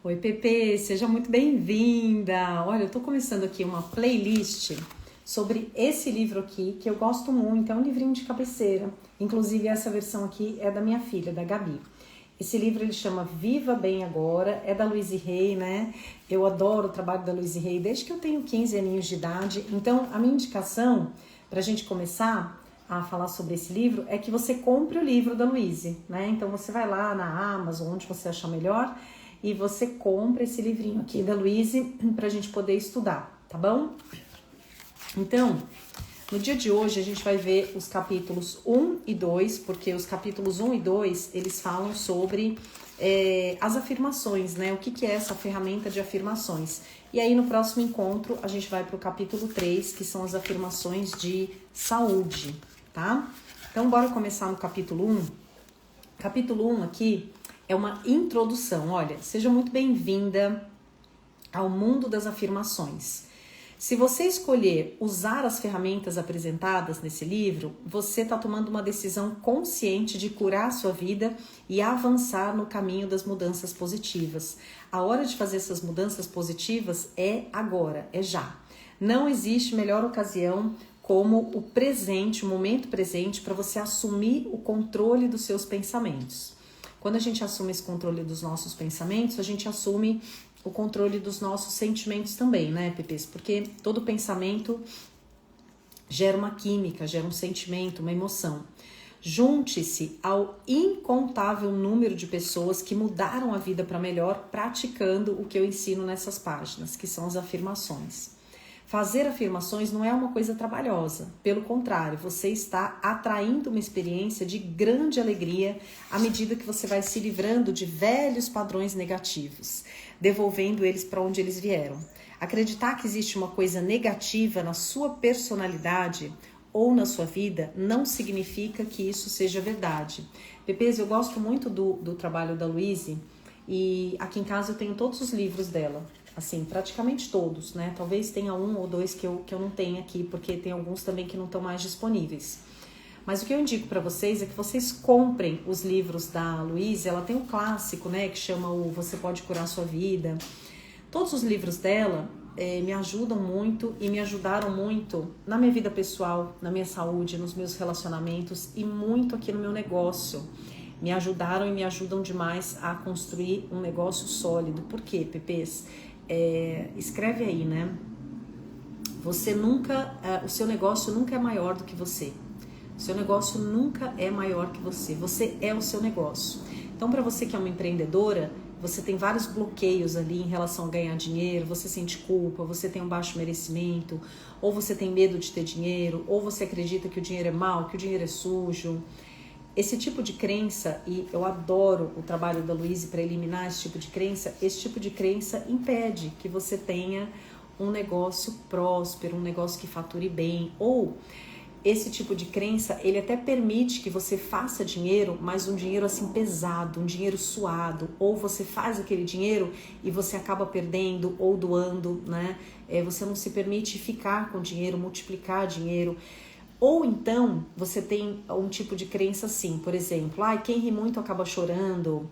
Oi, Pepe, seja muito bem-vinda. Olha, eu tô começando aqui uma playlist sobre esse livro aqui, que eu gosto muito, é um livrinho de cabeceira. Inclusive, essa versão aqui é da minha filha, da Gabi. Esse livro ele chama Viva Bem Agora, é da Louise Hay, né? Eu adoro o trabalho da Louise Hay desde que eu tenho 15 aninhos de idade. Então, a minha indicação pra gente começar a falar sobre esse livro é que você compre o livro da Louise, né? Então, você vai lá na Amazon, onde você achar melhor, e você compra esse livrinho aqui da Louise pra gente poder estudar, tá bom? Então, no dia de hoje a gente vai ver os capítulos 1 e 2, porque os capítulos 1 e 2, eles falam sobre as afirmações, né? O que é essa ferramenta de afirmações. E aí no próximo encontro a gente vai para o capítulo 3, que são as afirmações de saúde, tá? Então bora começar no capítulo 1. Capítulo 1 aqui é uma introdução. Olha, seja muito bem-vinda ao mundo das afirmações. Se você escolher usar as ferramentas apresentadas nesse livro, você está tomando uma decisão consciente de curar a sua vida e avançar no caminho das mudanças positivas. A hora de fazer essas mudanças positivas é agora, é já. Não existe melhor ocasião como o presente, o momento presente, para você assumir o controle dos seus pensamentos. Quando a gente assume esse controle dos nossos pensamentos, a gente assume o controle dos nossos sentimentos também, né, Pepês? Porque todo pensamento gera uma química, gera um sentimento, uma emoção. Junte-se ao incontável número de pessoas que mudaram a vida para melhor praticando o que eu ensino nessas páginas, que são as afirmações. Fazer afirmações não é uma coisa trabalhosa, pelo contrário, você está atraindo uma experiência de grande alegria à medida que você vai se livrando de velhos padrões negativos, devolvendo eles para onde eles vieram. Acreditar que existe uma coisa negativa na sua personalidade ou na sua vida não significa que isso seja verdade. Pepês, eu gosto muito do trabalho da Louise e aqui em casa eu tenho todos os livros dela. Assim, praticamente todos, né? Talvez tenha um ou dois que eu não tenho aqui, porque tem alguns também que não estão mais disponíveis. Mas o que eu indico para vocês é que vocês comprem os livros da Louise. Ela tem um clássico, né? Que chama o Você Pode Curar Sua Vida. Todos os livros dela me ajudam muito e me ajudaram muito na minha vida pessoal, na minha saúde, nos meus relacionamentos e muito aqui no meu negócio. Me ajudaram e me ajudam demais a construir um negócio sólido. Por quê, Pepês? Escreve aí, né? Você nunca, o seu negócio nunca é maior do que você. O seu negócio nunca é maior que você. Você é o seu negócio. Então, para você que é uma empreendedora, você tem vários bloqueios ali em relação a ganhar dinheiro, você sente culpa, você tem um baixo merecimento, ou você tem medo de ter dinheiro, ou você acredita que o dinheiro é mau, que o dinheiro é sujo. Esse tipo de crença, e eu adoro o trabalho da Louise para eliminar esse tipo de crença impede que você tenha um negócio próspero, um negócio que fature bem, ou esse tipo de crença, ele até permite que você faça dinheiro, mas um dinheiro assim pesado, um dinheiro suado, ou você faz aquele dinheiro e você acaba perdendo ou doando, né? Você não se permite ficar com dinheiro, multiplicar dinheiro. Ou então, você tem um tipo de crença assim, por exemplo, quem ri muito acaba chorando,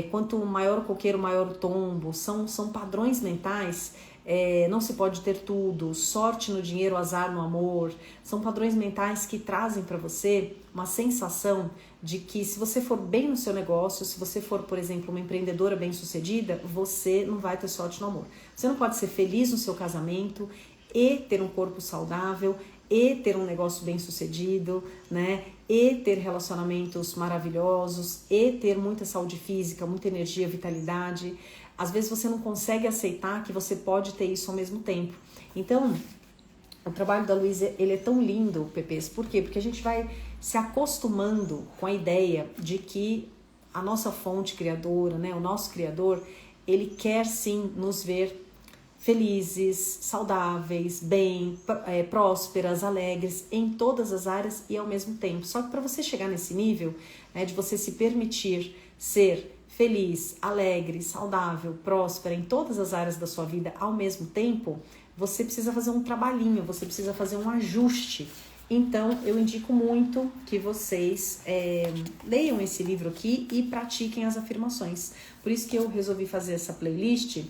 quanto maior o coqueiro, maior o tombo, são padrões mentais, não se pode ter tudo, sorte no dinheiro, azar no amor, são padrões mentais que trazem para você uma sensação de que se você for bem no seu negócio, se você for, por exemplo, uma empreendedora bem-sucedida, você não vai ter sorte no amor. Você não pode ser feliz no seu casamento e ter um corpo saudável, e ter um negócio bem sucedido, né? E ter relacionamentos maravilhosos, e ter muita saúde física, muita energia, vitalidade. Às vezes você não consegue aceitar que você pode ter isso ao mesmo tempo. Então, o trabalho da Louise, ele é tão lindo, Pepês. Por quê? Porque a gente vai se acostumando com a ideia de que a nossa fonte criadora, né? O nosso criador, ele quer sim nos ver felizes, saudáveis, bem, prósperas, alegres em todas as áreas e ao mesmo tempo. Só que para você chegar nesse nível, né, de você se permitir ser feliz, alegre, saudável, próspera em todas as áreas da sua vida ao mesmo tempo, você precisa fazer um trabalhinho, você precisa fazer um ajuste Então, eu indico muito que vocês leiam esse livro aqui e pratiquem as afirmações. Por isso que eu resolvi fazer essa playlist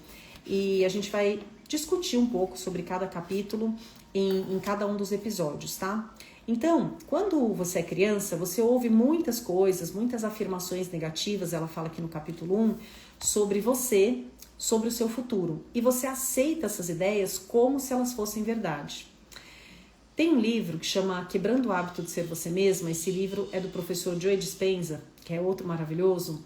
e a gente vai discutir um pouco sobre cada capítulo em cada um dos episódios, tá? Então, quando você é criança, você ouve muitas coisas, muitas afirmações negativas, ela fala aqui no capítulo 1, sobre você, sobre o seu futuro. E você aceita essas ideias como se elas fossem verdade. Tem um livro que chama Quebrando o Hábito de Ser Você Mesma. Esse livro é do professor Joe Dispenza, que é outro maravilhoso,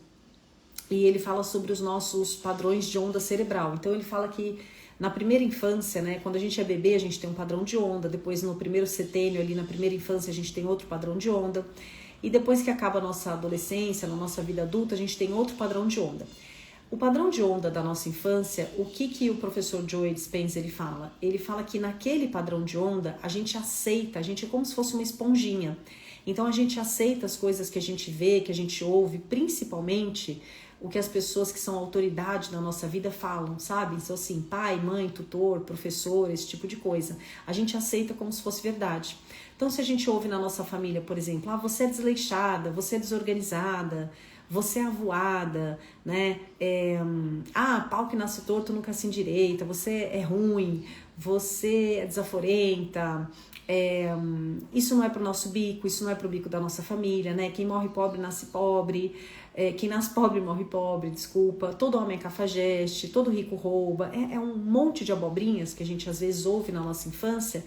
e ele fala sobre os nossos padrões de onda cerebral. Então ele fala que na primeira infância, né, quando a gente é bebê, a gente tem um padrão de onda, depois no primeiro setênio, ali na primeira infância, a gente tem outro padrão de onda, e depois que acaba a nossa adolescência, na nossa vida adulta, a gente tem outro padrão de onda. O padrão de onda da nossa infância, o que o professor Joe Dispenza ele fala? Ele fala que naquele padrão de onda, a gente aceita, a gente é como se fosse uma esponjinha. Então a gente aceita as coisas que a gente vê, que a gente ouve, principalmente o que as pessoas que são autoridade na nossa vida falam, sabe? Então assim, pai, mãe, tutor, professor, esse tipo de coisa. A gente aceita como se fosse verdade. Então se a gente ouve na nossa família, por exemplo, você é desleixada, você é desorganizada, você é avoada, né? Pau que nasce torto nunca se endireita, você é ruim, você é desaforenta, isso não é pro nosso bico, isso não é pro bico da nossa família, né? Quem morre pobre nasce pobre, quem nasce pobre morre pobre, desculpa, todo homem é cafajeste, todo rico rouba, é um monte de abobrinhas que a gente às vezes ouve na nossa infância.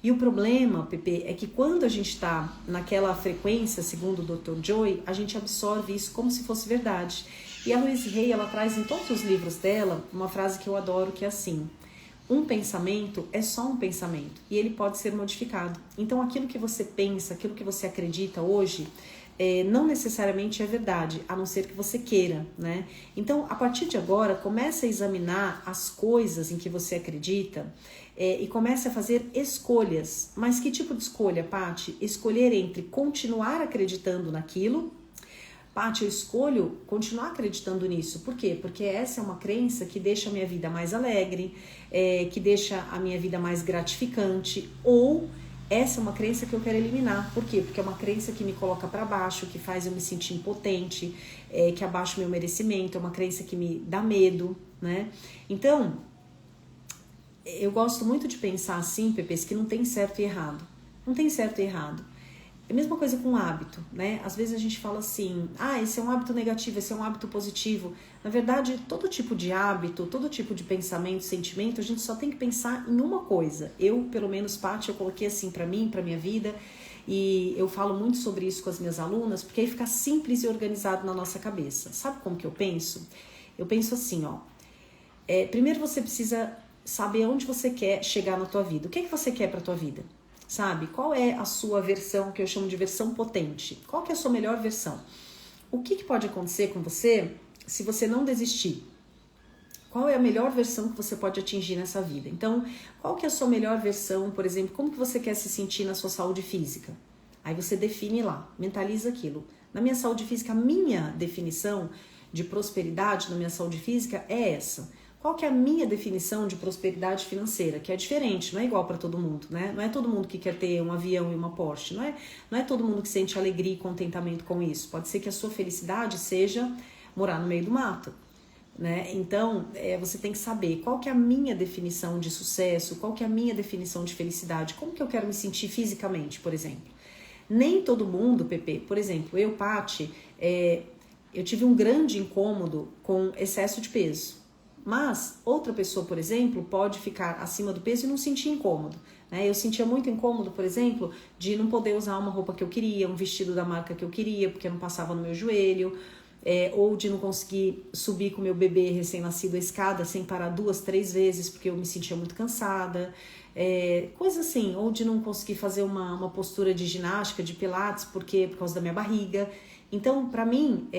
E o problema, Pepe, é que quando a gente está naquela frequência, segundo o Dr. Joy, a gente absorve isso como se fosse verdade. E a Louise Hay, ela traz em todos os livros dela uma frase que eu adoro, que é assim: um pensamento é só um pensamento e ele pode ser modificado. Então aquilo que você pensa, aquilo que você acredita hoje, não necessariamente é verdade, a não ser que você queira, né? Então, a partir de agora, comece a examinar as coisas em que você acredita e comece a fazer escolhas. Mas que tipo de escolha, Paty? Escolher entre continuar acreditando naquilo. Paty, eu escolho continuar acreditando nisso. Por quê? Porque essa é uma crença que deixa a minha vida mais alegre, que deixa a minha vida mais gratificante, ou essa é uma crença que eu quero eliminar. Por quê? Porque é uma crença que me coloca para baixo, que faz eu me sentir impotente, que abaixa o meu merecimento, é uma crença que me dá medo, né? Então, eu gosto muito de pensar assim, Pepes, que não tem certo e errado. Não tem certo e errado. É a mesma coisa com hábito, né? Às vezes a gente fala assim, esse é um hábito negativo, esse é um hábito positivo. Na verdade, todo tipo de hábito, todo tipo de pensamento, sentimento, a gente só tem que pensar em uma coisa. Eu, pelo menos, Paty, eu coloquei assim pra mim, pra minha vida, e eu falo muito sobre isso com as minhas alunas, porque aí fica simples e organizado na nossa cabeça. Sabe como que eu penso? Eu penso assim, primeiro você precisa saber onde você quer chegar na tua vida. O que é que você quer pra tua vida? Sabe? Qual é a sua versão, que eu chamo de versão potente? Qual que é a sua melhor versão? O que pode acontecer com você se você não desistir? Qual é a melhor versão que você pode atingir nessa vida? Então, qual que é a sua melhor versão, por exemplo, como que você quer se sentir na sua saúde física? Aí você define lá, mentaliza aquilo. Na minha saúde física, a minha definição de prosperidade na minha saúde física é essa. Qual que é a minha definição de prosperidade financeira? Que é diferente, não é igual para todo mundo, né? Não é todo mundo que quer ter um avião e uma Porsche, não é todo mundo que sente alegria e contentamento com isso. Pode ser que a sua felicidade seja morar no meio do mato, né? Então, você tem que saber qual que é a minha definição de sucesso, qual que é a minha definição de felicidade, como que eu quero me sentir fisicamente, por exemplo. Nem todo mundo, Pepe, por exemplo, eu, Paty, eu tive um grande incômodo com excesso de peso. Mas outra pessoa, por exemplo, pode ficar acima do peso e não sentir incômodo, né? Eu sentia muito incômodo, por exemplo, de não poder usar uma roupa que eu queria, um vestido da marca que eu queria, porque não passava no meu joelho, ou de não conseguir subir com o meu bebê recém-nascido a escada sem parar 2, 3 vezes, porque eu me sentia muito cansada, coisa assim, ou de não conseguir fazer uma postura de ginástica, de pilates, por causa da minha barriga. Então, para mim,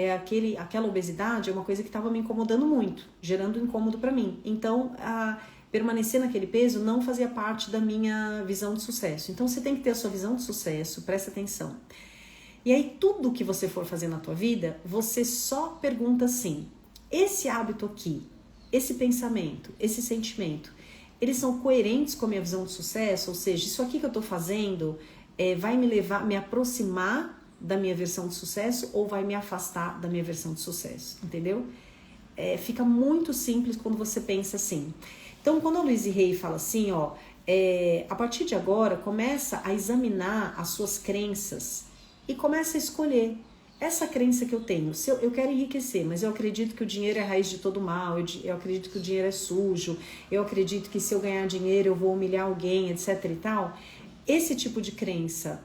aquela obesidade é uma coisa que estava me incomodando muito, gerando incômodo para mim. Então, permanecer naquele peso não fazia parte da minha visão de sucesso. Então, você tem que ter a sua visão de sucesso, presta atenção. E aí, tudo que você for fazer na tua vida, você só pergunta assim, esse hábito aqui, esse pensamento, esse sentimento, eles são coerentes com a minha visão de sucesso? Ou seja, isso aqui que eu estou fazendo vai me levar, me aproximar da minha versão de sucesso ou vai me afastar da minha versão de sucesso, entendeu? Fica muito simples quando você pensa assim. Então, quando a Louise Hay fala assim, ó, a partir de agora, começa a examinar as suas crenças e começa a escolher. Essa crença que eu tenho, eu quero enriquecer, mas eu acredito que o dinheiro é a raiz de todo mal, eu acredito que o dinheiro é sujo, eu acredito que se eu ganhar dinheiro eu vou humilhar alguém, etc e tal. Esse tipo de crença,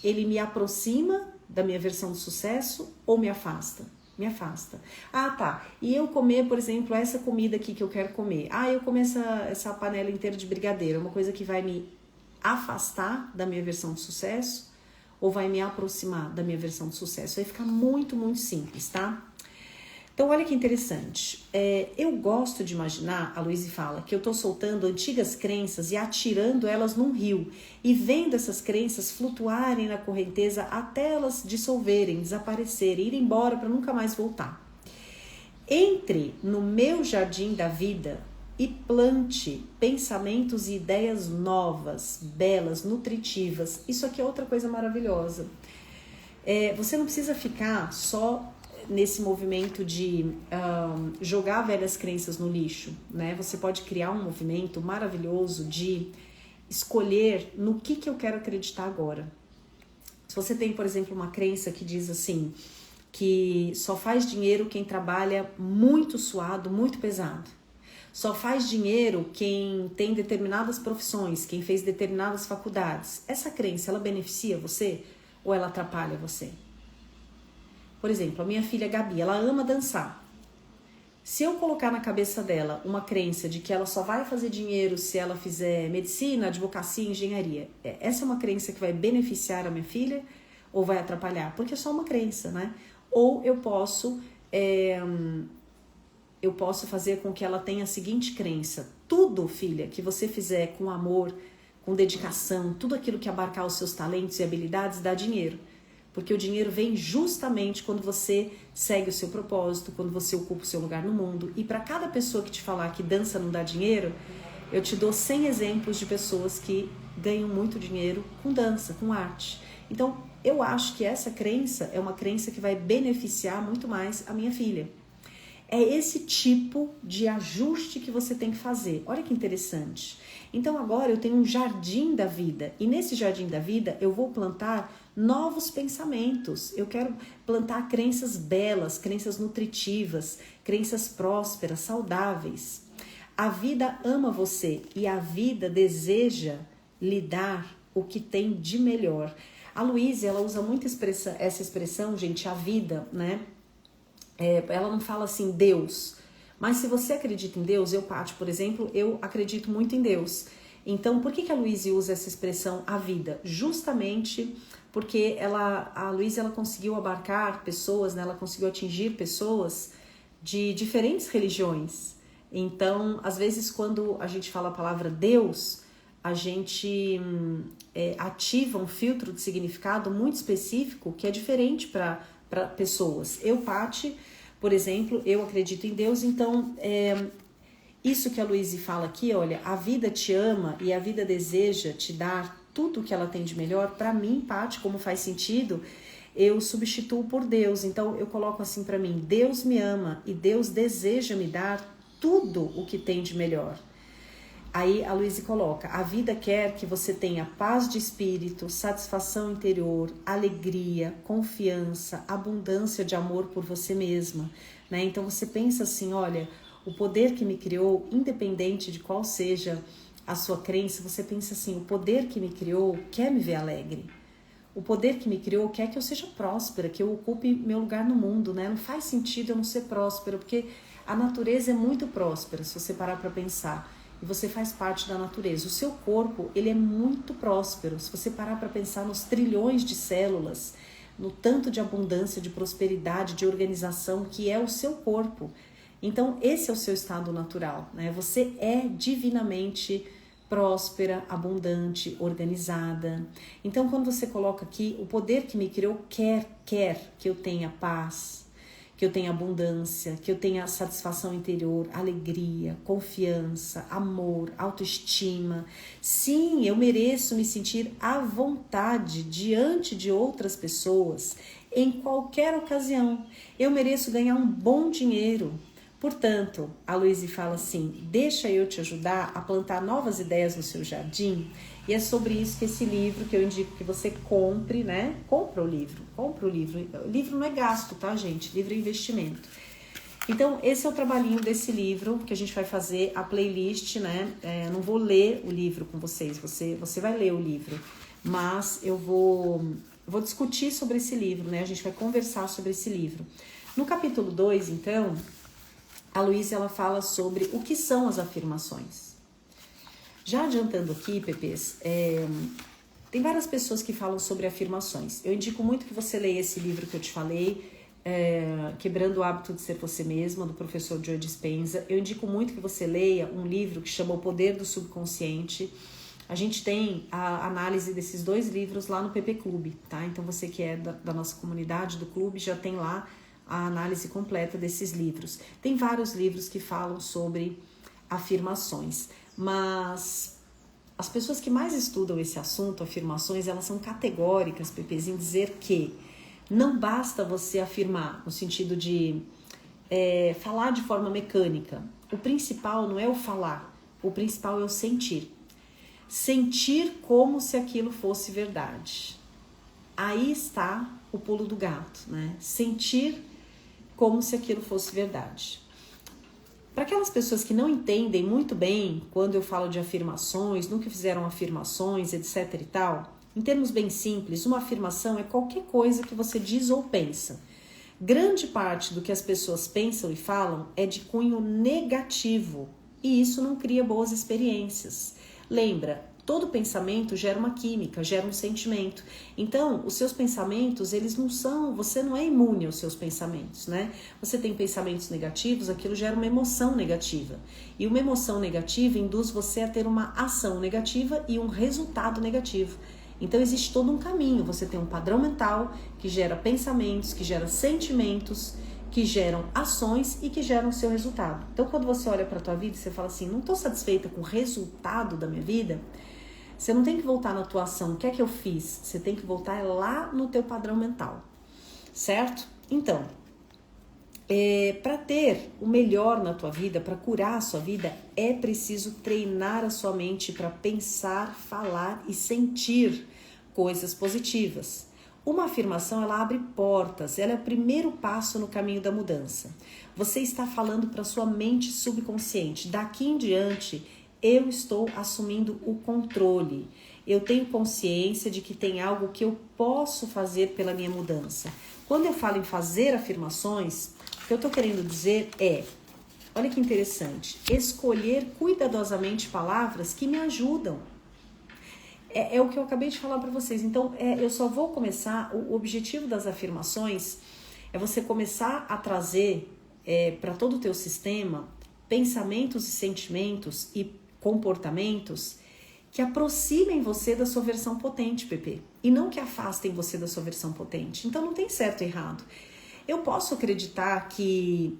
ele me aproxima da minha versão de sucesso ou me afasta? Me afasta. Ah, tá. E eu comer, por exemplo, essa comida aqui que eu quero comer. Ah, eu comer essa panela inteira de brigadeiro. É uma coisa que vai me afastar da minha versão de sucesso ou vai me aproximar da minha versão de sucesso? Aí fica muito, muito simples, tá? Então, olha que interessante. Eu gosto de imaginar, a Louise fala, que eu tô soltando antigas crenças e atirando elas num rio e vendo essas crenças flutuarem na correnteza até elas dissolverem, desaparecerem, irem embora para nunca mais voltar. Entre no meu jardim da vida e plante pensamentos e ideias novas, belas, nutritivas. Isso aqui é outra coisa maravilhosa. Você não precisa ficar só nesse movimento de jogar velhas crenças no lixo, né? Você pode criar um movimento maravilhoso de escolher no que eu quero acreditar agora. Se você tem, por exemplo, uma crença que diz assim, que só faz dinheiro quem trabalha muito suado, muito pesado. Só faz dinheiro quem tem determinadas profissões, quem fez determinadas faculdades. Essa crença, ela beneficia você ou ela atrapalha você? Por exemplo, a minha filha Gabi, ela ama dançar. Se eu colocar na cabeça dela uma crença de que ela só vai fazer dinheiro se ela fizer medicina, advocacia, engenharia, essa é uma crença que vai beneficiar a minha filha ou vai atrapalhar? Porque é só uma crença, né? Ou eu posso fazer com que ela tenha a seguinte crença: tudo, filha, que você fizer com amor, com dedicação, tudo aquilo que abarcar os seus talentos e habilidades dá dinheiro. Porque o dinheiro vem justamente quando você segue o seu propósito, quando você ocupa o seu lugar no mundo. E para cada pessoa que te falar que dança não dá dinheiro, eu te dou 100 exemplos de pessoas que ganham muito dinheiro com dança, com arte. Então, eu acho que essa crença é uma crença que vai beneficiar muito mais a minha filha. É esse tipo de ajuste que você tem que fazer. Olha que interessante. Então agora eu tenho um jardim da vida. E nesse jardim da vida eu vou plantar novos pensamentos. Eu quero plantar crenças belas, crenças nutritivas, crenças prósperas, saudáveis. A vida ama você e a vida deseja lhe dar o que tem de melhor. A Louise, ela usa muito essa expressão, gente, a vida, né? Ela não fala assim, Deus. Mas se você acredita em Deus, eu, Paty, por exemplo, eu acredito muito em Deus. Então, por que a Louise usa essa expressão, a vida? Justamente porque a Louise, ela conseguiu abarcar pessoas, né? Ela conseguiu atingir pessoas de diferentes religiões. Então, às vezes, quando a gente fala a palavra Deus, a gente ativa um filtro de significado muito específico que é diferente para pessoas. Eu, Paty, por exemplo, eu acredito em Deus, então isso que a Louise fala aqui, olha, a vida te ama e a vida deseja te dar tudo o que ela tem de melhor. Para mim, Paty, como faz sentido, eu substituo por Deus. Então eu coloco assim para mim, Deus me ama e Deus deseja me dar tudo o que tem de melhor. Aí a Louise coloca, a vida quer que você tenha paz de espírito, satisfação interior, alegria, confiança, abundância de amor por você mesma, né? Então você pensa assim, olha, o poder que me criou, independente de qual seja a sua crença, você pensa assim, o poder que me criou quer me ver alegre. O poder que me criou quer que eu seja próspera, que eu ocupe meu lugar no mundo, né? Não faz sentido eu não ser próspera, porque a natureza é muito próspera, se você parar para pensar. E você faz parte da natureza. O seu corpo, ele é muito próspero. Se você parar para pensar nos trilhões de células, no tanto de abundância, de prosperidade, de organização que é o seu corpo. Então, esse é o seu estado natural, né? Você é divinamente próspera, abundante, organizada. Então, quando você coloca aqui, o poder que me criou quer que eu tenha paz, que eu tenha abundância, que eu tenha satisfação interior, alegria, confiança, amor, autoestima. Sim, eu mereço me sentir à vontade diante de outras pessoas em qualquer ocasião. Eu mereço ganhar um bom dinheiro. Portanto, a Louise fala assim: deixa eu te ajudar a plantar novas ideias no seu jardim. E é sobre isso que esse livro, que eu indico que você compre, né? Compra o livro. O livro não é gasto, tá, gente? Livro é investimento. Então, esse é o trabalhinho desse livro, que a gente vai fazer a playlist, né? Eu não vou ler o livro com vocês, você vai ler o livro. Mas eu vou discutir sobre esse livro, né? A gente vai conversar sobre esse livro. No capítulo 2, então, a Louise, ela fala sobre o que são as afirmações. Já adiantando aqui, Pepês, tem várias pessoas que falam sobre afirmações. Eu indico muito que você leia esse livro que eu te falei, Quebrando o Hábito de Ser Você Mesma, do professor Joe Dispenza. Eu indico muito que você leia um livro que chama O Poder do Subconsciente. A gente tem a análise desses 2 livros lá no PP Clube, tá? Então você que é da nossa comunidade, do clube, já tem lá a análise completa desses livros. Tem vários livros que falam sobre afirmações, mas as pessoas que mais estudam esse assunto, afirmações, elas são categóricas, Pepezinho, em dizer que não basta você afirmar no sentido de falar de forma mecânica. O principal não é o falar, o principal é o sentir. Sentir como se aquilo fosse verdade. Aí está o pulo do gato, né? Sentir como se aquilo fosse verdade. Para aquelas pessoas que não entendem muito bem quando eu falo de afirmações, nunca fizeram afirmações, etc e tal, em termos bem simples, uma afirmação é qualquer coisa que você diz ou pensa. Grande parte do que as pessoas pensam e falam é de cunho negativo e isso não cria boas experiências. Lembra, todo pensamento gera uma química, gera um sentimento. Então, os seus pensamentos, você não é imune aos seus pensamentos, né? Você tem pensamentos negativos, aquilo gera uma emoção negativa. E uma emoção negativa induz você a ter uma ação negativa e um resultado negativo. Então, existe todo um caminho. Você tem um padrão mental que gera pensamentos, que gera sentimentos, que geram ações e que geram o seu resultado. Então, quando você olha para a tua vida e você fala assim, não estou satisfeita com o resultado da minha vida, você não tem que voltar na tua ação. O que é que eu fiz? Você tem que voltar lá no teu padrão mental, certo? Então, para ter o melhor na tua vida, para curar a sua vida, é preciso treinar a sua mente para pensar, falar e sentir coisas positivas. Uma afirmação, ela abre portas, ela é o primeiro passo no caminho da mudança. Você está falando para sua mente subconsciente. Daqui em diante, eu estou assumindo o controle. Eu tenho consciência de que tem algo que eu posso fazer pela minha mudança. Quando eu falo em fazer afirmações, o que eu estou querendo dizer é, olha que interessante, escolher cuidadosamente palavras que me ajudam. É o que eu acabei de falar para vocês. Então, eu só vou começar, o objetivo das afirmações é você começar a trazer para todo o teu sistema pensamentos e sentimentos e comportamentos que aproximem você da sua versão potente, Pepe, e não que afastem você da sua versão potente. Então, não tem certo e errado. Eu posso acreditar que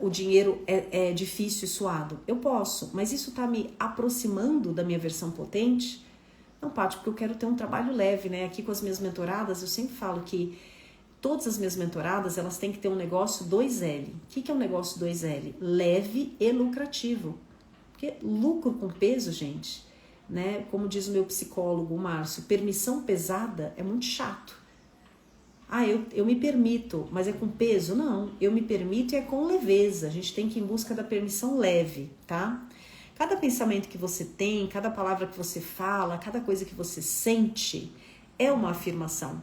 o dinheiro é difícil e suado. Eu posso, mas isso está me aproximando da minha versão potente? Não, Paty, porque eu quero ter um trabalho leve, né? Aqui com as minhas mentoradas, eu sempre falo que todas as minhas mentoradas, elas têm que ter um negócio 2L. O que é um negócio 2L? Leve e lucrativo. Porque lucro com peso, gente, né? Como diz o meu psicólogo, o Márcio, permissão pesada é muito chato. Ah, eu me permito, mas é com peso? Não, eu me permito e é com leveza. A gente tem que ir em busca da permissão leve, tá? Cada pensamento que você tem, cada palavra que você fala, cada coisa que você sente é uma afirmação.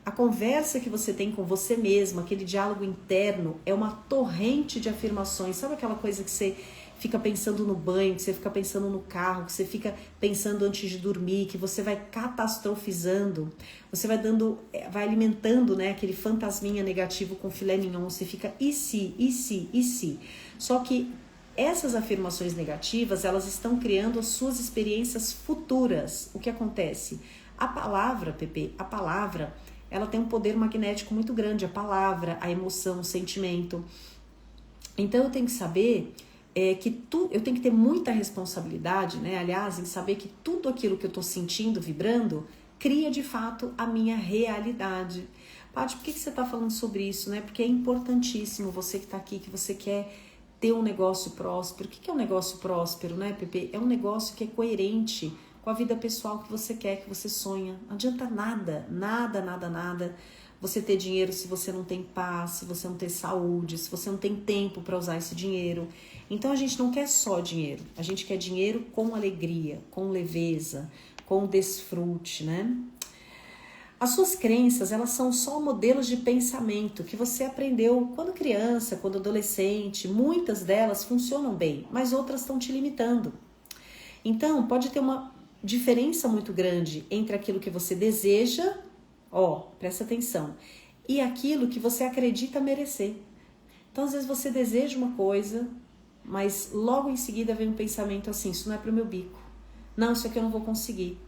A conversa que você tem com você mesma, aquele diálogo interno, é uma torrente de afirmações. Sabe aquela coisa que você fica pensando no banho, que você fica pensando no carro, que você fica pensando antes de dormir, que você vai catastrofizando, você vai alimentando, né, aquele fantasminha negativo com filé mignon, você fica e se. Só que essas afirmações negativas, elas estão criando as suas experiências futuras. O que acontece? A palavra, Pepe, ela tem um poder magnético muito grande, a palavra, a emoção, o sentimento. Então eu tenho que saber eu tenho que ter muita responsabilidade, né? Aliás, em saber que tudo aquilo que eu estou sentindo, vibrando, cria de fato a minha realidade. Paty, por que você está falando sobre isso, né? Porque é importantíssimo, você que está aqui, que você quer ter um negócio próspero. O que é um negócio próspero, né, Pepe? É um negócio que é coerente com a vida pessoal que você quer, que você sonha. Não adianta nada você ter dinheiro se você não tem paz, se você não tem saúde, se você não tem tempo para usar esse dinheiro. Então a gente não quer só dinheiro, a gente quer dinheiro com alegria, com leveza, com desfrute, né? As suas crenças, elas são só modelos de pensamento que você aprendeu quando criança, quando adolescente. Muitas delas funcionam bem, mas outras estão te limitando. Então, pode ter uma diferença muito grande entre aquilo que você deseja, presta atenção, e aquilo que você acredita merecer. Então, às vezes você deseja uma coisa, mas logo em seguida vem um pensamento assim, isso não é pro meu bico. Não, isso aqui eu não vou conseguir.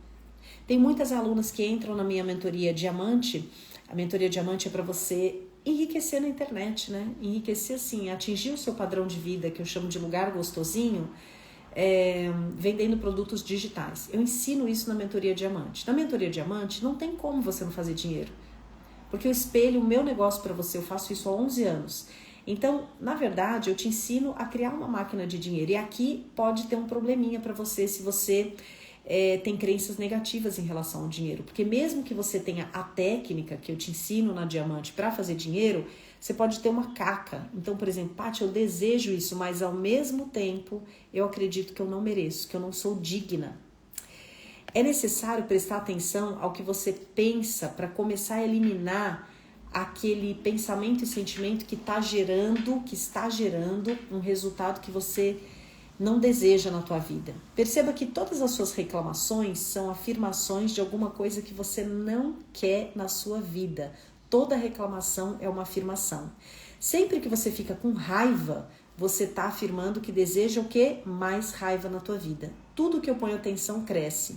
Tem muitas alunas que entram na minha mentoria Diamante. A mentoria Diamante é para você enriquecer na internet, né? Enriquecer assim, atingir o seu padrão de vida, que eu chamo de lugar gostosinho, vendendo produtos digitais. Eu ensino isso na mentoria Diamante. Na mentoria Diamante não tem como você não fazer dinheiro, porque eu espelho o meu negócio para você, eu faço isso há 11 anos. Então, na verdade, eu te ensino a criar uma máquina de dinheiro. E aqui pode ter um probleminha para você se você tem crenças negativas em relação ao dinheiro. Porque mesmo que você tenha a técnica que eu te ensino na Diamante para fazer dinheiro, você pode ter uma caca. Então, por exemplo, Paty, eu desejo isso, mas ao mesmo tempo eu acredito que eu não mereço, que eu não sou digna. É necessário prestar atenção ao que você pensa para começar a eliminar aquele pensamento e sentimento que está gerando um resultado que você não deseja na tua vida. Perceba que todas as suas reclamações são afirmações de alguma coisa que você não quer na sua vida. Toda reclamação é uma afirmação. Sempre que você fica com raiva, você está afirmando que deseja o quê? Mais raiva na tua vida. Tudo que eu ponho atenção cresce.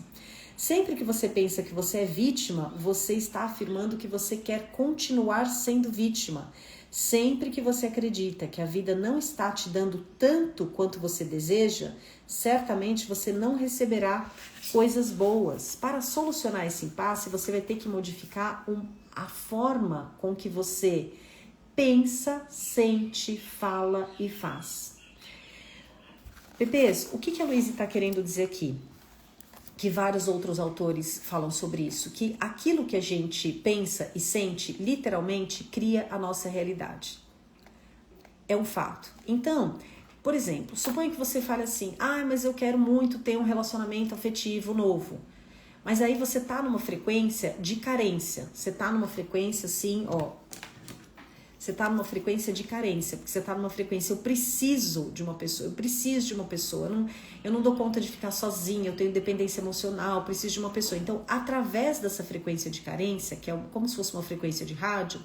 Sempre que você pensa que você é vítima, você está afirmando que você quer continuar sendo vítima. Sempre que você acredita que a vida não está te dando tanto quanto você deseja, certamente você não receberá coisas boas. Para solucionar esse impasse, você vai ter que modificar a forma com que você pensa, sente, fala e faz. Bebês, o que a Luísa está querendo dizer aqui? Que vários outros autores falam sobre isso, que aquilo que a gente pensa e sente, literalmente, cria a nossa realidade. É um fato. Então, por exemplo, suponha que você fale assim, mas eu quero muito ter um relacionamento afetivo novo. Mas aí você tá numa frequência de carência, você tá numa frequência assim, você tá numa frequência de carência, porque você tá numa frequência, eu preciso de uma pessoa, eu não dou conta de ficar sozinha, eu tenho dependência emocional, eu preciso de uma pessoa. Então, através dessa frequência de carência, que é como se fosse uma frequência de rádio,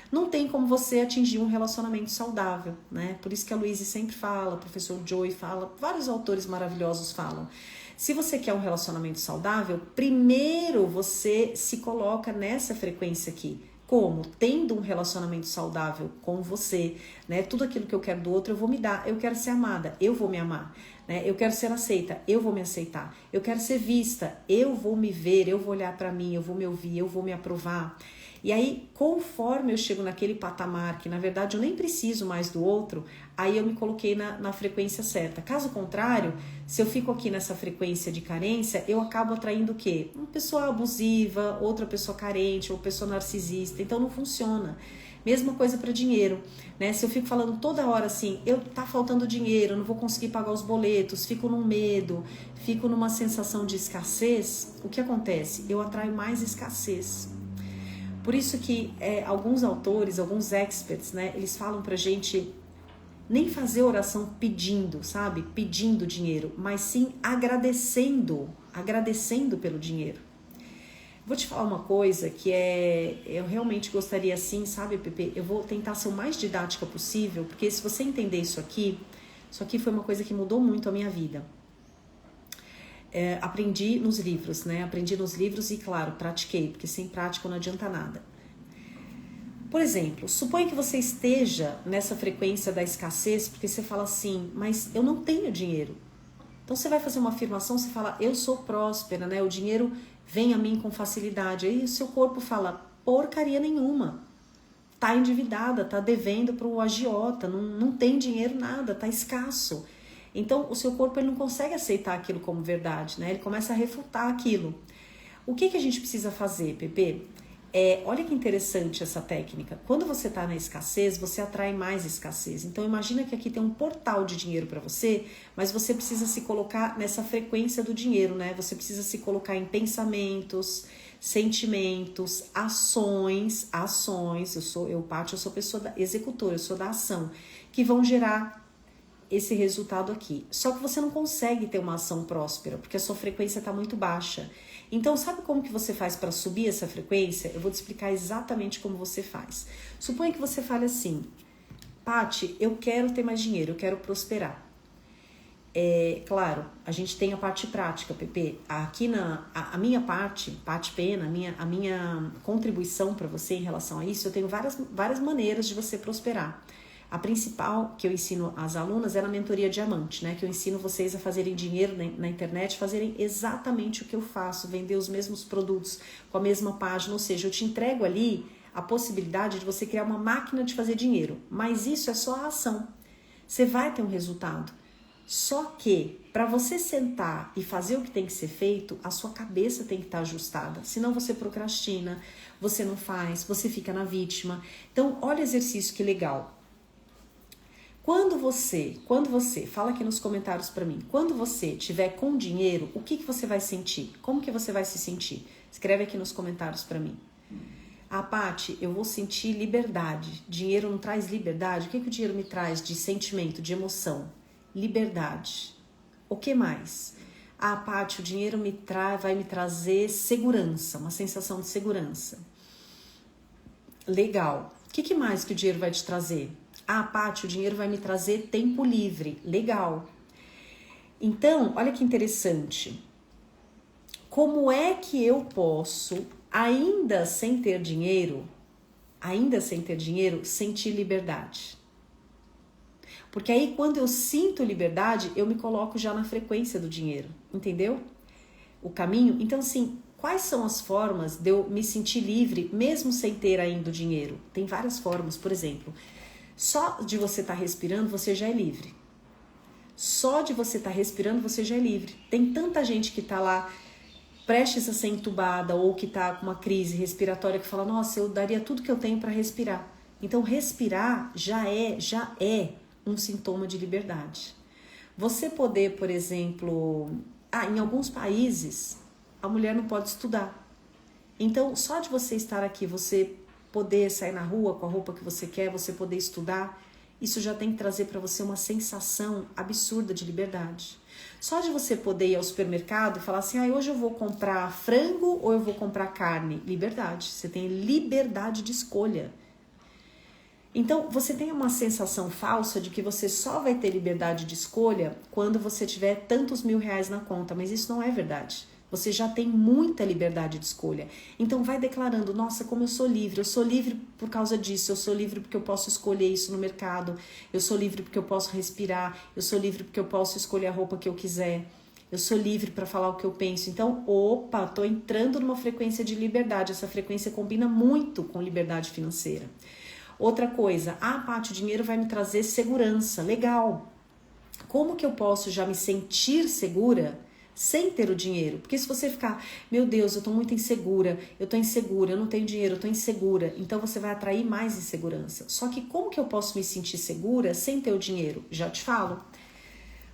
não tem como você atingir um relacionamento saudável, né? Por isso que a Luísa sempre fala, o professor Joey fala, vários autores maravilhosos falam. Se você quer um relacionamento saudável, primeiro você se coloca nessa frequência aqui. Como? Tendo um relacionamento saudável com você, né? Tudo aquilo que eu quero do outro eu vou me dar. Eu quero ser amada, eu vou me amar, né? Eu quero ser aceita, eu vou me aceitar. Eu quero ser vista, eu vou me ver, eu vou olhar para mim, eu vou me ouvir, eu vou me aprovar. E aí, conforme eu chego naquele patamar, que na verdade eu nem preciso mais do outro, aí eu me coloquei na frequência certa. Caso contrário, se eu fico aqui nessa frequência de carência, eu acabo atraindo o quê? Uma pessoa abusiva, outra pessoa carente, ou pessoa narcisista, então não funciona. Mesma coisa para dinheiro, né? Se eu fico falando toda hora assim, tá faltando dinheiro, eu não vou conseguir pagar os boletos, fico num medo, fico numa sensação de escassez, o que acontece? Eu atraio mais escassez. Por isso que alguns autores, alguns experts, né, eles falam pra gente nem fazer oração pedindo, sabe? Pedindo dinheiro, mas sim agradecendo pelo dinheiro. Vou te falar uma coisa que eu realmente gostaria assim, sabe, Pepe? Eu vou tentar ser o mais didática possível, porque se você entender isso aqui foi uma coisa que mudou muito a minha vida. Aprendi nos livros, né? Aprendi nos livros e, claro, pratiquei, porque sem prática não adianta nada. Por exemplo, suponha que você esteja nessa frequência da escassez, porque você fala assim, mas eu não tenho dinheiro. Então você vai fazer uma afirmação, você fala, eu sou próspera, né? O dinheiro vem a mim com facilidade. Aí o seu corpo fala, porcaria nenhuma. Tá endividada, tá devendo para o agiota, não tem dinheiro nada, tá escasso. Então o seu corpo ele não consegue aceitar aquilo como verdade, né? Ele começa a refutar aquilo. O que a gente precisa fazer, Pepe? Olha que interessante essa técnica. Quando você está na escassez, você atrai mais escassez. Então imagina que aqui tem um portal de dinheiro para você, mas você precisa se colocar nessa frequência do dinheiro, né? Você precisa se colocar em pensamentos, sentimentos, ações. Paty, eu sou pessoa executora, eu sou da ação, que vão gerar esse resultado aqui. Só que você não consegue ter uma ação próspera, porque a sua frequência está muito baixa. Então, sabe como que você faz para subir essa frequência? Eu vou te explicar exatamente como você faz. Suponha que você fale assim, Paty, eu quero ter mais dinheiro, eu quero prosperar. Claro, a gente tem a parte prática, Pepe. Aqui a minha parte, Paty Pena, a minha contribuição para você em relação a isso, eu tenho várias maneiras de você prosperar. A principal que eu ensino às alunas é na mentoria diamante, né? Que eu ensino vocês a fazerem dinheiro na internet, fazerem exatamente o que eu faço, vender os mesmos produtos com a mesma página, ou seja, eu te entrego ali a possibilidade de você criar uma máquina de fazer dinheiro, mas isso é só a ação. Você vai ter um resultado. Só que para você sentar e fazer o que tem que ser feito, a sua cabeça tem que estar ajustada, senão você procrastina, você não faz, você fica na vítima. Então, olha o exercício que legal. Quando você, fala aqui nos comentários para mim, quando você tiver com dinheiro, o que você vai sentir? Como que você vai se sentir? Escreve aqui nos comentários para mim. Paty, eu vou sentir liberdade. Dinheiro não traz liberdade? O que o dinheiro me traz de sentimento, de emoção? Liberdade. O que mais? Paty, o dinheiro vai me trazer segurança, uma sensação de segurança. Legal. O que mais que o dinheiro vai te trazer? Paty, o dinheiro vai me trazer tempo livre. Legal. Então, olha que interessante. Como é que eu posso, ainda sem ter dinheiro, sentir liberdade? Porque aí, quando eu sinto liberdade, eu me coloco já na frequência do dinheiro. Entendeu? O caminho? Então, assim, quais são as formas de eu me sentir livre, mesmo sem ter ainda o dinheiro? Tem várias formas. Por exemplo, só de você estar respirando, você já é livre. Só de você estar respirando, você já é livre. Tem tanta gente que está lá prestes a ser entubada ou que está com uma crise respiratória que fala, nossa, eu daria tudo que eu tenho para respirar. Então, respirar já é um sintoma de liberdade. Você poder, por exemplo, em alguns países, a mulher não pode estudar. Então, só de você estar aqui, você poder sair na rua com a roupa que você quer, você poder estudar, isso já tem que trazer para você uma sensação absurda de liberdade. Só de você poder ir ao supermercado e falar assim, hoje eu vou comprar frango ou eu vou comprar carne? Liberdade, você tem liberdade de escolha. Então, você tem uma sensação falsa de que você só vai ter liberdade de escolha quando você tiver tantos R$1.000 na conta, mas isso não é verdade. Você já tem muita liberdade de escolha. Então vai declarando, nossa, como eu sou livre por causa disso, eu sou livre porque eu posso escolher isso no mercado, eu sou livre porque eu posso respirar, eu sou livre porque eu posso escolher a roupa que eu quiser, eu sou livre para falar o que eu penso. Então, tô entrando numa frequência de liberdade, essa frequência combina muito com liberdade financeira. Outra coisa, Paty, o dinheiro vai me trazer segurança, legal. Como que eu posso já me sentir segura sem ter o dinheiro? Porque se você ficar, meu Deus, eu tô muito insegura, eu não tenho dinheiro, eu tô insegura, então você vai atrair mais insegurança. Só que como que eu posso me sentir segura sem ter o dinheiro? Já te falo.